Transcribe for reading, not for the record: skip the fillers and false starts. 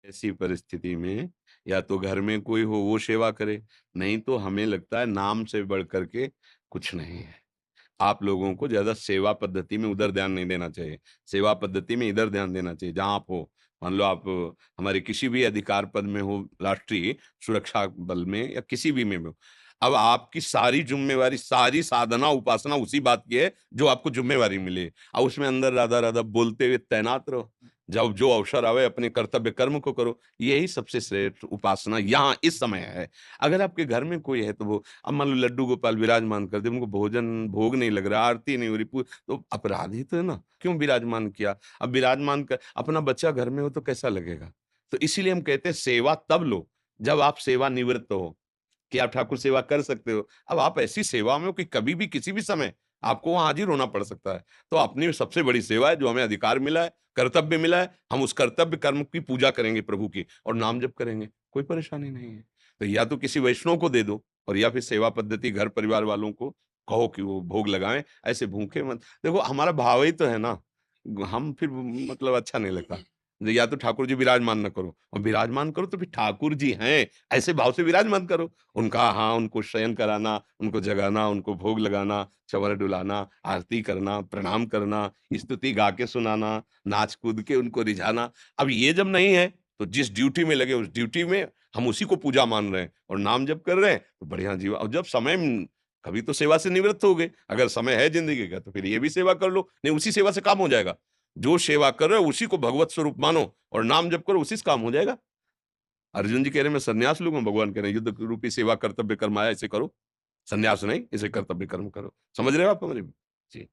ऐसी परिस्थिति में या तो घर में कोई हो वो सेवा करे, नहीं तो हमें लगता है नाम से बढ़ कर के कुछ नहीं है। आप लोगों को ज़्यादा सेवा पद्धति में उधर ध्यान नहीं देना चाहिए। सेवा पद्धति में इधर ध्यान देना चाहिए जहाँ आप हो। मान लो आप हमारे किसी भी अधिकार पद में हो, राष्ट्रीय सुरक्षा बल में या किसी भी में हो। अब आपकी सारी ज़िम्मेवारी, सारी साधना, उपासना उसी बात की है जो आपको ज़िम्मेवारी मिली है। और उसमें अंदर राधा-राधा बोलते हुए तैनात रहो। जब जो अवसर आवे अपने कर्तव्य कर्म को करो। यही सबसे श्रेष्ठ उपासना यहाँ इस समय है। अगर आपके घर में कोई है तो वो अब मान लो लड्डू गोपाल विराजमान कर दे, उनको भोजन भोग नहीं लग रहा, आरती नहीं हो रही, तो अपराध ही तो है ना, क्यों विराजमान किया? अब विराजमान कर अपना बच्चा घर में हो तो कैसा लगेगा? तो इसीलिए हम कहते हैं सेवा तब लो, जब आप सेवानिवृत्त हो, कि आप ठाकुर सेवा कर सकते हो। अब आप ऐसी सेवा में हो कि कभी भी किसी भी समय आपको वहाँ हाज़िर होना पड़ सकता है। तो अपनी सबसे बड़ी सेवा है जो हमें अधिकार मिला है, कर्तव्य मिला है, हम उस कर्तव्य कर्म की पूजा करेंगे प्रभु की और नाम जप करेंगे, कोई परेशानी नहीं है। तो या तो किसी वैष्णव को दे दो और या फिर सेवा पद्धति घर परिवार वालों को कहो कि वो भोग लगाएँ, ऐसे भूखे मत देखो हमारा भाव ही तो है ना, हम फिर मतलब अच्छा नहीं लगता। या तो ठाकुर जी विराजमान ना करो और विराजमान करो तो फिर ठाकुर जी हैं, ऐसे भाव से विराजमान करो। उनका हाँ, उनको शयन कराना, उनको जगाना, उनको भोग लगाना, चंवर डुलाना, आरती करना, प्रणाम करना, स्तुति गा के सुनाना, नाच कूद के उनको रिझाना। अब ये जब नहीं है, तो जिस ड्यूटी में लगे उस ड्यूटी में हम उसी को पूजा मान रहे हैं और नाम जप कर रहे हैं, तो बढ़िया जीवा और जब समय कभी तो सेवा से निवृत्त हो गए, अगर समय है ज़िंदगी का तो फिर ये भी सेवा कर लो, नहीं उसी सेवा से काम हो जाएगा। जो सेवा कर रहे हो उसी को भगवत स्वरूप मानो और नाम जप करो उसी से काम हो जाएगा। अर्जुन जी कह रहे हैं मैं सन्यास लूँगा, भगवान कह रहे हैं युद्ध रूपी सेवा कर्तव्य कर्म आया इसे करो। सन्यास नहीं, इसे कर्तव्य कर्म करो। समझ रहे हो आप हमारी